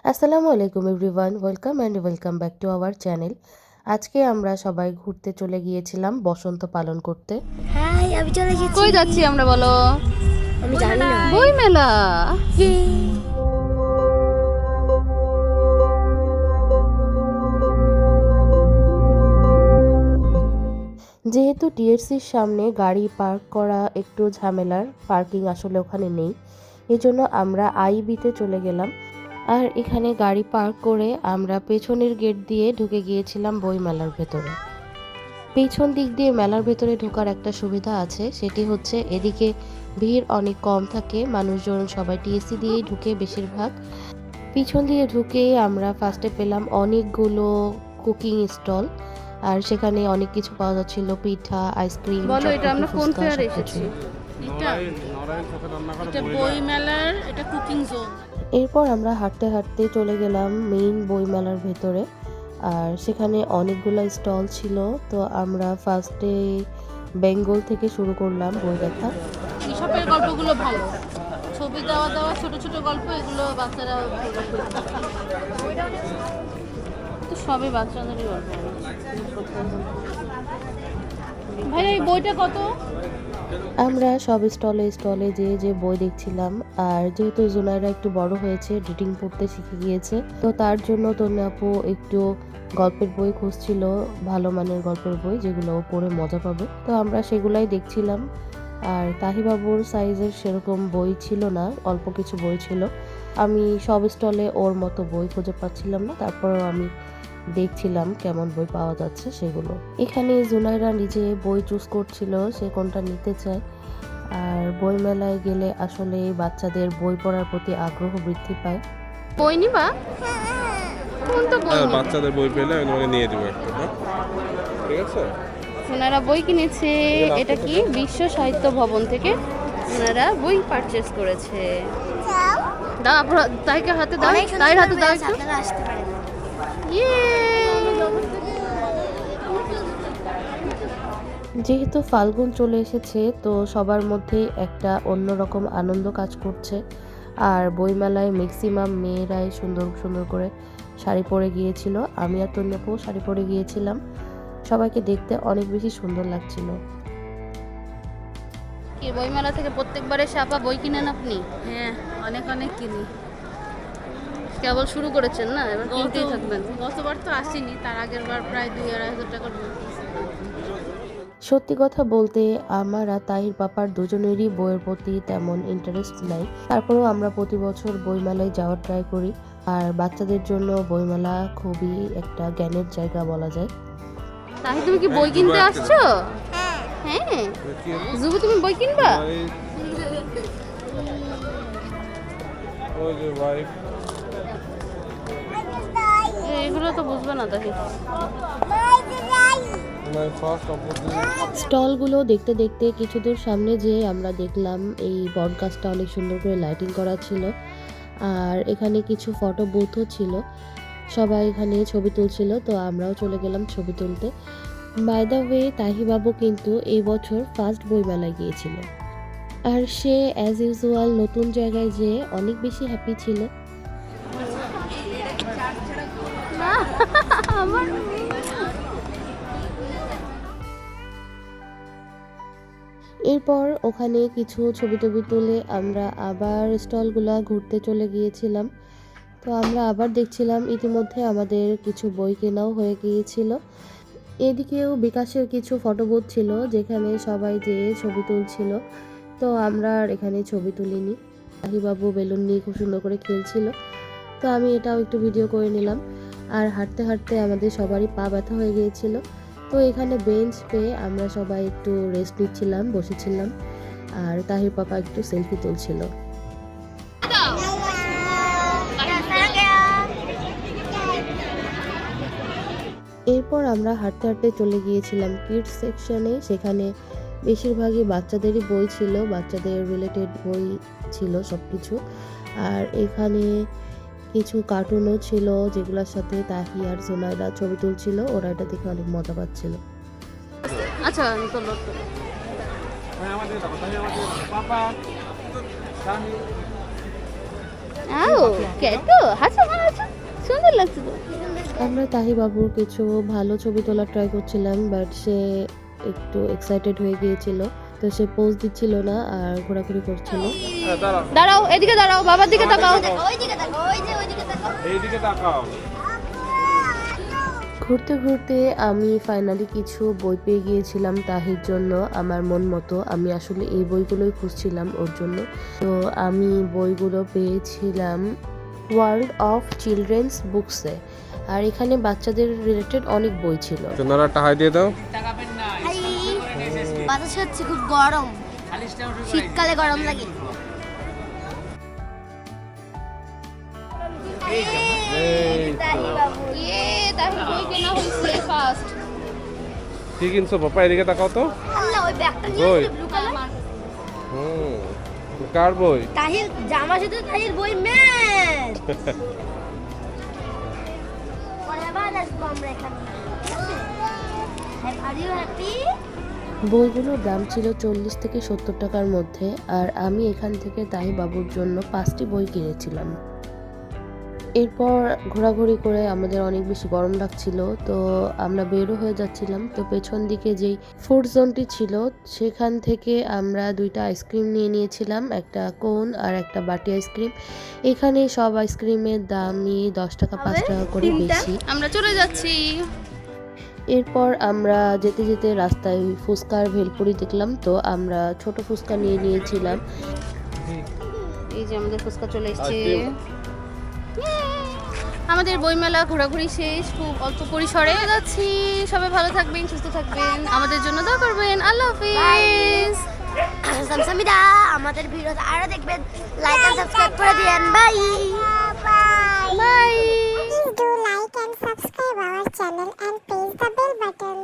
আসসালামু আলাইকুম everyone, welcome back to our channel. আজকে আমরা সবাই ঘুরতে চলে গিয়েছিলাম বসন্ত পালন করতে। হাই, আমি চলে এসেছি। কই যাচ্ছি আমরা বলো? আমি জানি না। বই মেলা। যেহেতু টিএসসির সামনে গাড়ি পার্ক করা একটু ঝামেলার, পার্কিং আসলে ওখানে নেই, এজন্য আমরা আইবিতে চলে গেলাম। আর এখানে গাড়ি পার্ক করে আমরা পেছনের গেট দিয়ে ঢুকে গিয়েছিলাম বইমেলার ভেতরে। পেছন দিক দিয়ে মেলার ভেতরে ঢোকার একটা সুবিধা আছে, সেটি হচ্ছে এদিকে ভিড় অনেক কম থাকে, মানুষজন সবাই টিএসসি দিয়েই ঢুকে বেশিরভাগ। পিছন দিয়ে ঢুকে আমরা ফার্স্টে পেলাম অনেকগুলো কুকিং স্টল, আর সেখানে অনেক কিছু পাওয়া যাচ্ছিল, পিঠা, আইসক্রিম, বলো, এটা আমরা কোন ফুচকা, ফেয়ারে সবকিছু। এসেছি? এটা এটা বই মেলার, এটা কুকিং জোন। এরপর আমরা হাঁটতে হাঁটতে চলে গেলাম মেইন বইমেলার ভেতরে, আর সেখানে অনেকগুলো স্টল ছিল। তো আমরা ফার্স্টে বেঙ্গল থেকে শুরু করলাম বই দেখা। এসবের গল্পগুলো ভালো, ছবি দেওয়া দেওয়া ছোট ছোট গল্প, এগুলো বাচ্চারা তো সবই বাচ্চাদেরই গল্প। ভাই, এই বইটা কত? আমরা সব স্টলে স্টলে যে বই দেখছিলাম, আর যেহেতু জুনাইরা একটু বড় হয়েছে, রিডিং পড়তে শিখে গিয়েছে, তো তার জন্য তনু আপু একটু গল্পের বই খুঁজছিল, ভালো মানের গল্পের বই যেগুলো ও পড়ে মজা পাবে। তো আমরা সেগুলাই দেখছিলাম। আর তাহিবাবুর সাইজের সেরকম বই ছিল না, অল্প কিছু বই ছিল। আমি সব স্টলে ওর মতো বই খুঁজে পাচ্ছিলাম না, তারপরেও আমি দেখছিলাম কেমন বই পাওয়া যাচ্ছে সেগুলো। এখানে জুনাইরা নিজে বই চুজ করছিল, সে কোনটা নিতে চায়। আর বই মেলায় গেলে আসলে বাচ্চাদের বই পড়ার প্রতি আগ্রহ বৃদ্ধি পায়। বই নিবা? কোনটা বই নিবা? বাচ্চাদের বই পেলে আমি তোমাকে নিয়ে দেবো একটা, হ্যাঁ ঠিক আছে। ওনারা বই কিনেছে। এটা কি বিশ্ব সাহিত্য ভবন থেকে ওনারা বই পারচেজ করেছে। দাও আপনার তাইকে হাতে দাও, তাইর হাতে দাও একটু। আপনারা আসতে পারেন। ইয়ে, যেহেতু ফাল্গুন চলে এসেছে, তো সবার মধ্যেই একটা অন্যরকম আনন্দ কাজ করছে। আর বইমেলায় ম্যাক্সিমাম মেয়েরাই সুন্দর সুন্দর করে শাড়ি পরে গিয়েছিল, আমি আর তন্যাপু শাড়ি পরে গিয়েছিলাম। সবাইকে দেখতে অনেক বেশি সুন্দর লাগছিল। কি বইমেলা থেকে প্রত্যেকবারে ছাপা বই কিনেন আপনি? হ্যাঁ, অনেক অনেক কিনি। কেবল শুরু করেছেন না, এবার কিনতেই থাকবেন। গতবার তো আসিনি, তার আগের বার প্রায় 2-2.5 হাজার টাকার বই কিনেছি। সত্যি কথা বলতে আমার আর তাহির পাপার দুজনেরই বইয়ের প্রতি তেমন ইন্টারেস্ট নাই, তারপরেও আমরা প্রতি বছর বইমেলায় যাওয়ার ট্রাই করি। আর বাচ্চাদের জন্য বইমেলা খুবই একটা জ্ঞানের জায়গা বলা যায়। তাই তুমি কি বই কিনতে আসছো? হ্যাঁ, জুবু তুমি বই কিনবা? ওই যে ভাই এগুলো তো বুঝবে না তাই। First opportunity. স্টলগুলো দেখতে দেখতে কিছু দূর সামনে যেয়ে আমরা দেখলাম এই বটগাছটা অনেক সুন্দর করে লাইটিং করা ছিল, আর এখানে কিছু ফটো বুথও ছিল, সবাই এখানে ছবি তুলছিল, তো আমরাও চলে গেলাম ছবি তুলতে। বাই দ্য ওয়ে, তাহিবাবু কিন্তু এই বছর ফার্স্ট বইমেলায় গিয়েছিল, আর সে অ্যাজ ইউজুয়াল নতুন জায়গায় যেয়ে অনেক বেশি হ্যাপি ছিল। এরপর ওখানে কিছু ছবি টবি তুলে আমরা আবার স্টলগুলা ঘুরতে চলে গিয়েছিলাম। তো আমরা আবার দেখছিলাম, ইতিমধ্যে আমাদের কিছু বই কেনাও হয়ে গিয়েছিল। এদিকেও বিকাশের কিছু ফটো বুথ ছিল, যেখানে সবাই যেয়ে ছবি তুলছিল। তো আমরা আর এখানে ছবি তুলিনি। আহিবাবু বেলুন নিয়ে খুব সুন্দর করে খেলছিল, তো আমি এটাও একটু ভিডিও করে নিলাম। আর হাঁটতে হাঁটতে আমাদের সবারই পা ব্যথা হয়ে গিয়েছিল, তো এখানে বেঞ্চ পেয়ে আমরা সবাই একটু রেস্ট নিচ্ছিলাম, বসেছিলাম। আর তাহির পাপা একটু সেলফি তুলছিল। এরপর আমরা হাঁটতে হাঁটতে চলে গিয়েছিলাম কিডস সেকশনে, সেখানে বেশিরভাগই বাচ্চাদেরই বই ছিল, বাচ্চাদের রিলেটেড বই ছিল সব কিছু। আর এখানে কিছু কার্টুনও ছিল, যেগুলোর সাথে তাহি আর জোনাইরা ছবি তুলছিল, ওরা এটা দেখে অনেক মজা পাচ্ছিল। আচ্ছা, চলো। আও কেটো হাসো হাসো সুন্দর লাগছে তো। আমরা তাহি বাবুর কিছু ভালো ছবি তোলার ট্রাই করছিলাম, বাট সে একটু এক্সাইটেড হয়ে গিয়েছিল, তো সে পোজ দিচ্ছিল না আর ঘোরাঘুরি করছিল। দাঁড়াও, এদিকে দাঁড়াও, বাবার দিকে তাকাও। এইদিকে তাকাও। ঘুরতে ঘুরতে আমি ফাইনালি কিছু বই পেয়ে গিয়েছিলাম তাহির জন্য, আমার মন মতো। আমি আসলে এই বইগুলোই খুঁজছিলাম ওর জন্য। তো আমি বইগুলো পেয়েছিলাম ওয়ার্ল্ড অফ চিলড্রেন্স বুকসে, আর এখানে বাচ্চাদের রিলেটেড অনেক বই ছিল। তোমরা টাকা দিয়ে দাও। বাতাস হচ্ছে খুব গরম, শীতকালে গরম লাগে। ইয়ে তাহলে বই কেনা হইছে ফার্স্ট। কি কিনছো পাপা? এদিকে তাকাও তো। আল্লাহ, ওই ব্যাগটা বই? Blue colour. কার বই? তাহির জামার সাথে তাহির বই ম্যাচ। পরে আবার আসবো আমরা এখানে। Are you happy? বইগুলোর দাম ছিল 40 থেকে 70 টাকার মধ্যে, আর আমি এখান থেকে তাহি বাবুর জন্য 5টি বই কিনেছিলাম। এরপর ঘোরাঘুরি করে আমাদের অনেক বেশি গরম লাগছিল, তো আমরা বেরও হয়ে যাচ্ছিলাম। তো পেছন দিকে যেই ফুড জোনটি ছিল সেখান থেকে আমরা 2টা আইসক্রিম নিয়ে নিয়েছিলাম, একটা কোন আর একটা বাটি আইসক্রিম। এখানে সব আইসক্রিমের দামই 10 টাকা 5 টাকা করে বেশি। আমরা চলে যাচ্ছি। এরপর আমরা যেতে যেতে রাস্তায় ফুচকার ভেলপুরি দেখলাম, তো আমরা ছোট ফুচকা নিয়ে নিয়েছিলাম। এই যে আমাদের ফুচকা চলে এসেছে। আমাদের বইমেলা ঘোরাঘুরি শেষ, খুব অল্প পরিসরে যাচ্ছি। সবাই ভালো থাকবেন, সুস্থ থাকবেন, আমাদের জন্য দোয়া করবেন। আল্লাহ হাফিজ। সামসামিদা, আমাদের ভিডিও আরো দেখবেন, লাইক এন্ড সাবস্ক্রাইব করে দিবেন। Bye bye. Please do like and subscribe our channel and press the bell button.